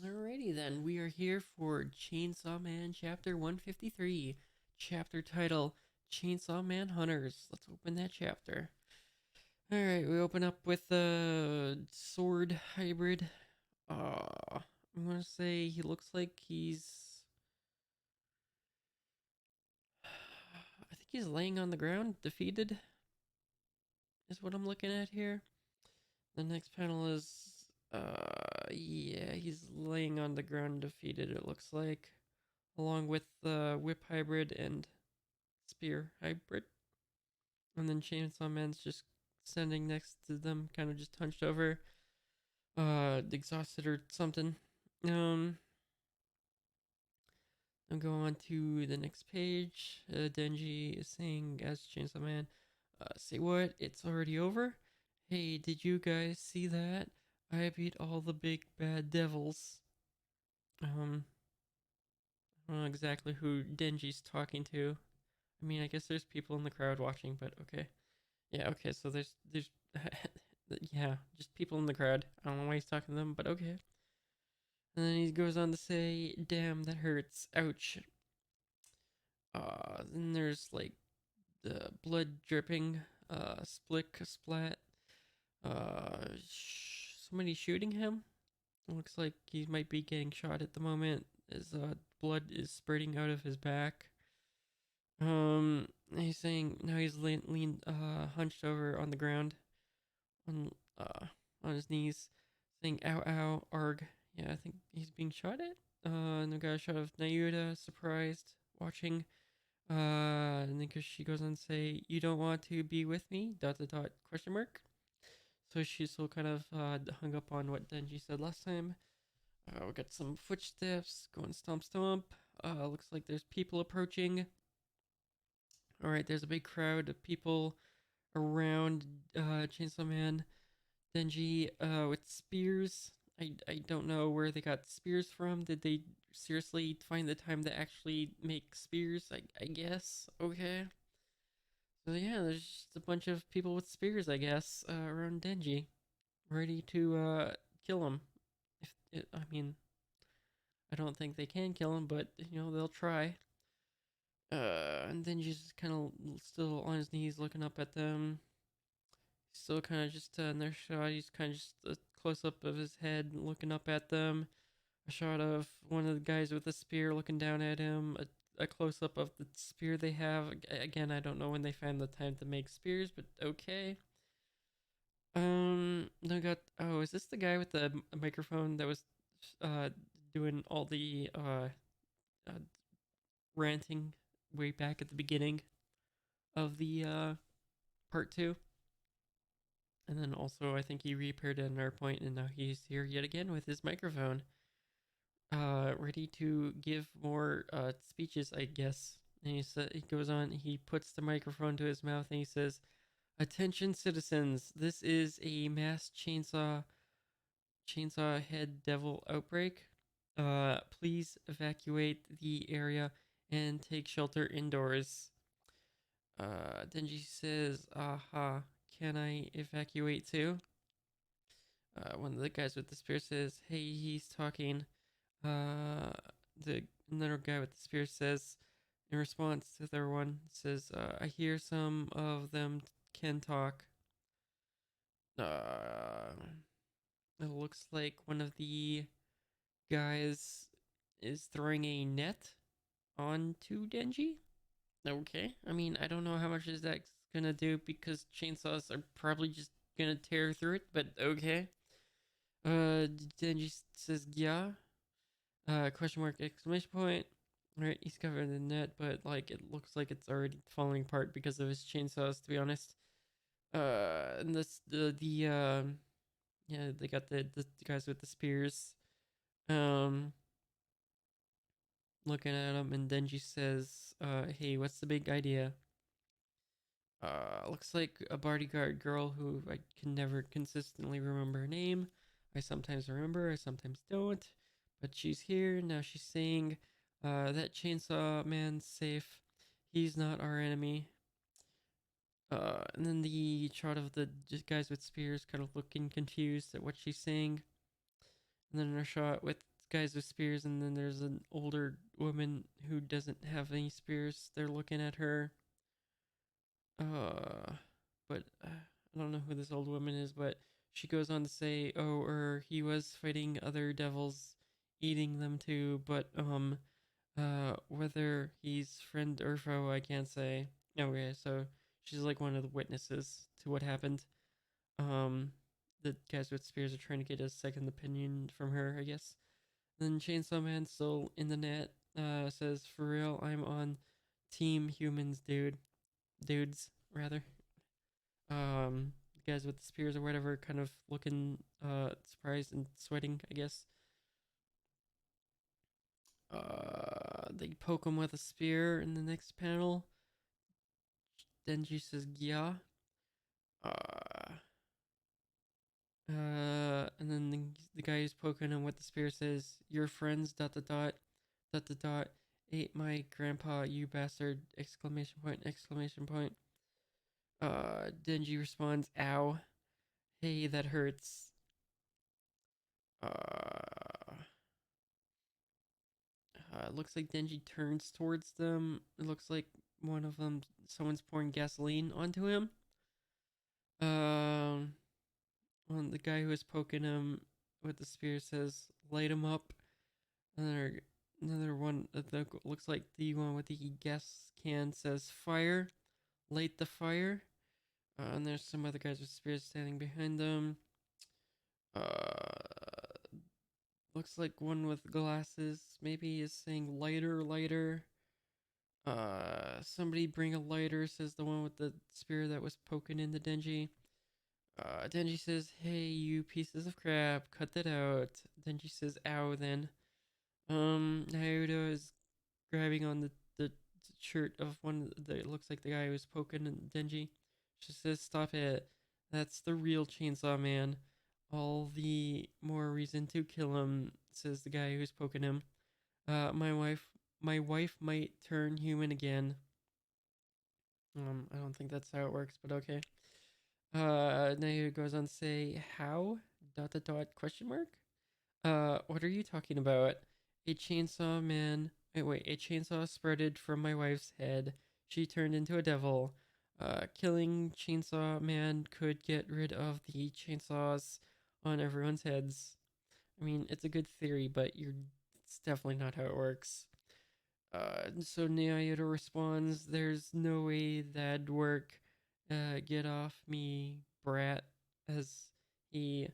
Alrighty then, we are here for Chainsaw Man Chapter 153. Chapter title Chainsaw Man Hunters. Let's open that chapter. Alright, we open up with a sword hybrid. I'm gonna say he looks like I think he's laying on the ground, defeated, is what I'm looking at here. The next panel is, yeah, he's laying on the ground, defeated, it looks like, along with the whip hybrid and spear hybrid. And then Chainsaw Man's just standing next to them, kind of just hunched over, exhausted or something. Um, I'll go on to the next page. Denji is saying as Chainsaw Man, say what? It's already over? Hey, did you guys see that? I beat all the big bad devils. Um, I don't know exactly who Denji's talking to. I mean, I guess there's people in the crowd watching, but okay. Yeah, okay, so there's yeah, just people in the crowd. I don't know why he's talking to them, but okay. And then he goes on to say, "Damn, that hurts. Ouch." Then there's like the blood dripping, splat. Somebody shooting him. It looks like he might be getting shot at the moment. As blood is spurting out of his back. He's saying now he's hunched over on the ground, on uh, on his knees, saying "ow, ow, arg." Yeah, I think he's being shot at. And we got a shot of Nayuda surprised, watching. And then because she goes on to say, "You don't want to be with me?" Dot dot dot question mark. So she's still kind of hung up on what Denji said last time. We got some footsteps going stomp stomp. Looks like there's people approaching. All right, there's a big crowd of people around Chainsaw Man. Denji with spears. I don't know where they got spears from. Did they seriously find the time to actually make spears? I guess. Okay. So yeah, there's just a bunch of people with spears, I guess, around Denji, ready to kill him. I mean, I don't think they can kill him, but they'll try. And Denji's just kind of still on his knees, looking up at them. Still kind of just in their shot. He's kind of just a close up of his head, looking up at them. A shot of one of the guys with the spear looking down at him. A close up of the spear they have. Again, I don't know when they find the time to make spears, but okay. No, got. Oh, is this the guy with the microphone that was uh doing all the uh ranting way back at the beginning of the part two? And then also, I think he reappeared at another point, and now he's here yet again with his microphone, ready to give more speeches, I guess. And he goes on. He puts the microphone to his mouth, and he says, "Attention, citizens! This is a mass chainsaw head devil outbreak. Please evacuate the area and take shelter indoors." Denji says, "Aha! Can I evacuate too?" One of the guys with the spear says, "Hey, he's talking." Uh, the another guy with the spear says, in response to their one, says, "I hear some of them can talk." Uh, it looks like one of the guys is throwing a net onto Denji. Okay, I mean, I don't know how much is that gonna do because chainsaws are probably just gonna tear through it, but okay. Denji says, "Yeah." Question mark, exclamation point. All right, he's covered in net, but like it looks like it's already falling apart because of his chainsaws. To be honest, and this yeah, they got the guys with the spears, um, looking at him, and Denji says, "Hey, what's the big idea?" Looks like a bodyguard girl who I can never consistently remember her name. I sometimes remember, I sometimes don't. But she's here now. She's saying, "That chainsaw man's safe. He's not our enemy." And then the shot of the guys with spears, kind of looking confused at what she's saying. And then a shot with guys with spears, and then there's an older woman who doesn't have any spears. They're looking at her. But I don't know who this old woman is, but she goes on to say, "Oh, he was fighting other devils, eating them too. But whether he's friend or foe, I can't say." Okay, so she's like one of the witnesses to what happened. Um, the guys with spears are trying to get a second opinion from her, I guess. Then Chainsaw Man, still in the net, says, "For real, I'm on Team Humans, dudes, rather." The guys with the spears or whatever, kind of looking surprised and sweating, I guess. They poke him with a spear in the next panel. Denji says, "Yeah." Uh, and then the guy who's poking him with the spear says, "Your friends dot dot dot dot dot dot ate my grandpa, you bastard!" Exclamation point! Exclamation point! Denji responds, "Ow! Hey, that hurts." Uh, it looks like Denji turns towards them. It looks like someone's pouring gasoline onto him. Um, the guy who was poking him with the spear says, "Light him up." Another one that looks like the one with the gas can says, "Fire, light the fire." And there's some other guys with spears standing behind them. Uh, Looks like one with glasses maybe is saying, "Lighter, lighter." Somebody bring a lighter, says the one with the spear that was poking into Denji. Denji says, "Hey, you pieces of crap, cut that out." Denji says, "Ow," then. Naruto is grabbing on the shirt of one that looks like the guy who was poking Denji. She says, "Stop it. That's the real Chainsaw Man. All the more reason to kill him," says the guy who's poking him. My wife might turn human again." I don't think that's how it works, but okay. Nayu goes on to say, "How? Dot dot dot question mark? What are you talking about? A chainsaw man. Wait, a chainsaw sprouted from my wife's head. She turned into a devil. Killing chainsaw man could get rid of the chainsaws on everyone's heads. I mean, it's a good theory, but it's definitely not how it works." So Naoto responds, "There's no way that'd work. Get off me, brat," as he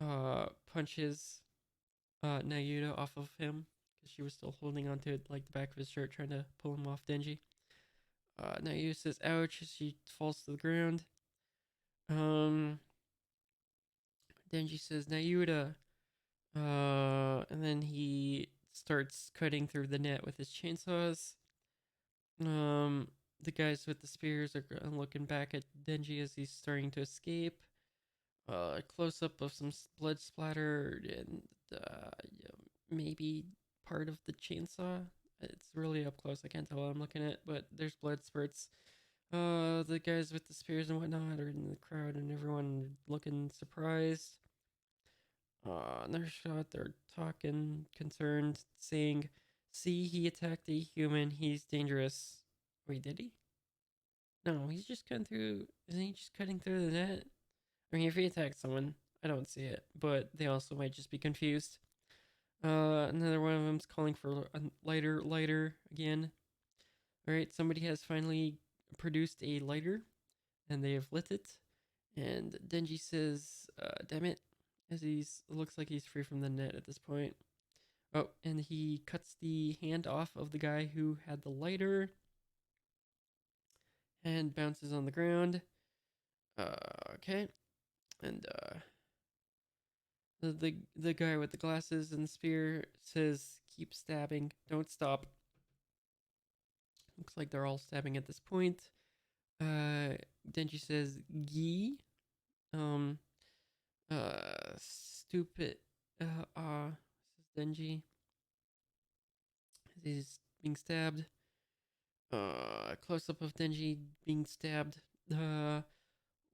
punches Naoto off of him because she was still holding onto it, like the back of his shirt, trying to pull him off Denji. Naoto says, "Ouch," as she falls to the ground. Um, Denji says, "Naoto," and then he starts cutting through the net with his chainsaws. Um, the guys with the spears are looking back at Denji as he's starting to escape. A close up of some blood splatter and yeah, maybe part of the chainsaw. It's really up close. I can't tell what I'm looking at, but there's blood spurts. The guys with the spears and whatnot are in the crowd, and everyone looking surprised. Another shot. They're talking, concerned, saying, "See, he attacked a human. He's dangerous." Wait, did he? No, he's just cutting through. Isn't he just cutting through the net? I mean, if he attacks someone, I don't see it, but they also might just be confused. Another one of them's calling for a lighter again. All right, somebody has finally produced a lighter, and they have lit it. And Denji says, "Damn it," as looks like he's free from the net at this point. Oh, and he cuts the hand off of the guy who had the lighter, and bounces on the ground. Okay, and the guy with the glasses and the spear says, "Keep stabbing, don't stop." Looks like they're all stabbing at this point. Denji says, "Gi." Um. Stupid. Says Denji. He's being stabbed. Close up of Denji being stabbed.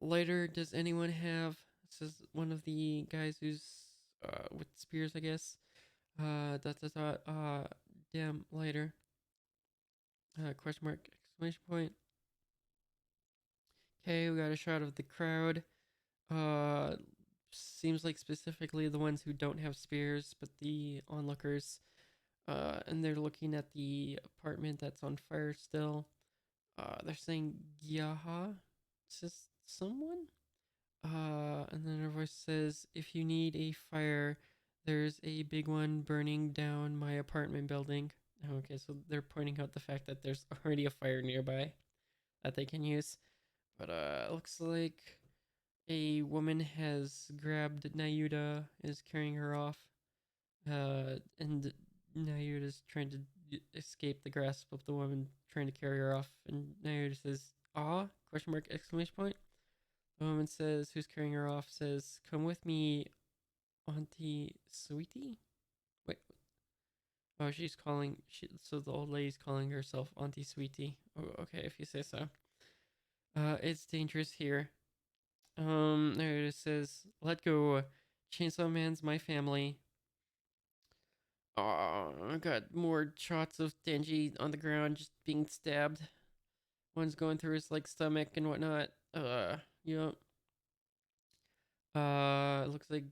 Lighter. Does anyone have? Says one of the guys who's with spears, I guess. Dot dot dot. Damn later. Question mark exclamation point. Okay, we got a shot of the crowd. Uh, Seems like specifically the ones who don't have spears, but the onlookers. And they're looking at the apartment that's on fire still. They're saying Yaha to someone. And then her voice says, "If you need a fire, there's a big one burning down my apartment building." Okay, so they're pointing out the fact that there's already a fire nearby that they can use. But it looks like a woman has grabbed Nayuta, is carrying her off. And Nayuta's trying to escape the grasp of the woman trying to carry her off. And Nayuta says, "Ah?" Question mark exclamation point. The woman says, who's carrying her off, says, "Come with me, Auntie Sweetie." Wait. Oh, she's calling. So the old lady's calling herself Auntie Sweetie. Oh, okay, if you say so. It's dangerous here. There it says, "Let go. Chainsaw Man's my family." Oh, I got more shots of Denji on the ground just being stabbed. One's going through his like stomach and whatnot. You know, looks like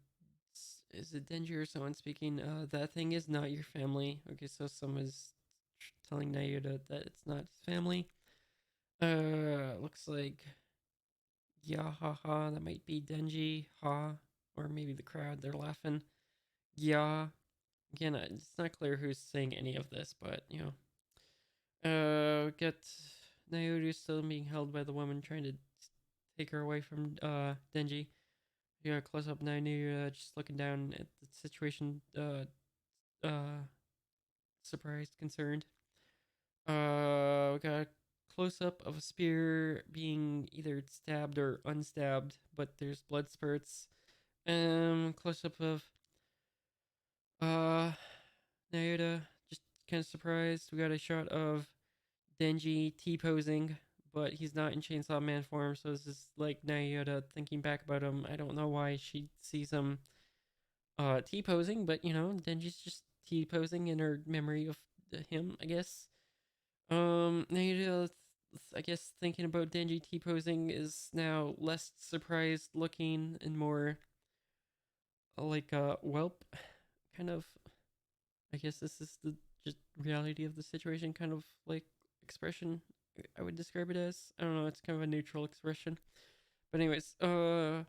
is it Denji or someone speaking? That thing is not your family. Okay, so someone's telling Nayuta that it's not his family. Looks like yeah, ha ha. That might be Denji, ha, or maybe the crowd. They're laughing. Yeah. Again, it's not clear who's saying any of this, but you know. Get Naoru still being held by the woman trying to take her away from Denji. Yeah, close up Naoru just looking down at the situation, surprised, concerned. We got a close up of a spear being either stabbed or unstabbed, but there's blood spurts. Close up of uh Naoru just kind of surprised. We got a shot of Denji T posing, but he's not in Chainsaw Man form, so this is like Naoya thinking back about him. I don't know why she sees him T posing, but you know, Denji's just T posing in her memory of him, I guess. Naoya, I guess thinking about Denji T posing is now less surprised looking and more like a whelp kind of. I guess this is the just reality of the situation kind of like expression I would describe it as. I don't know, it's kind of a neutral expression. But anyways, and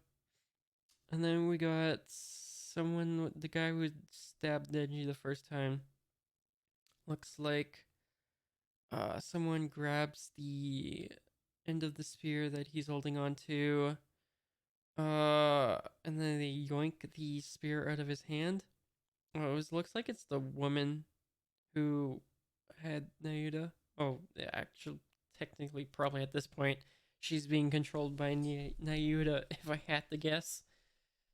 then we got someone, the guy who stabbed Denji the first time. Looks like someone grabs the end of the spear that he's holding on to. And then they yoink the spear out of his hand. Oh, it looks like it's the woman who had Nayuta. Oh, yeah, actually, technically, probably at this point, she's being controlled by Nayuta, if I had to guess.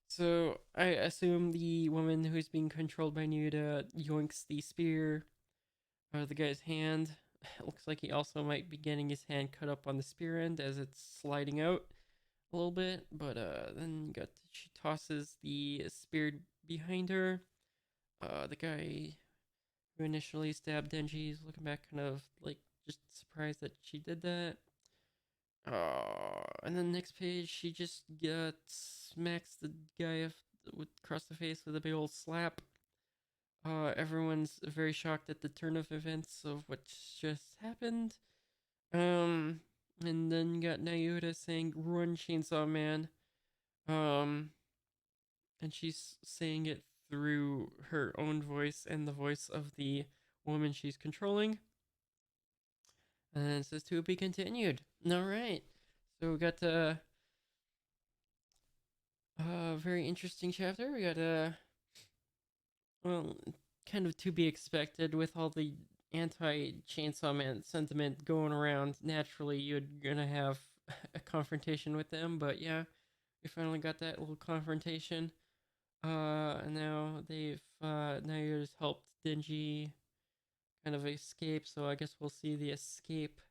So I assume the woman who's being controlled by Nayuta yoinks the spear out of the guy's hand. It looks like he also might be getting his hand cut up on the spear end as it's sliding out a little bit. But then she tosses the spear behind her. The guy who initially stabbed Denji is looking back kind of like just surprised that she did that. And then next page, she just smacks the guy across the face with a big old slap. Everyone's very shocked at the turn of events of what just happened. And then you got Nayuta saying, "Run, Chainsaw Man." Um, and she's saying it through her own voice and the voice of the woman she's controlling. And it says to be continued. All right. So we got a very interesting chapter. We got well, kind of to be expected with all the anti Chainsaw Man sentiment going around. Naturally, you're gonna have a confrontation with them, but yeah, we finally got that little confrontation. And now now you're just helped Denji kind of escape. So I guess we'll see the escape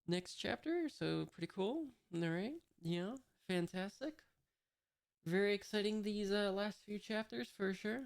next chapter. So pretty cool. All right, yeah, fantastic. Very exciting these last few chapters for sure.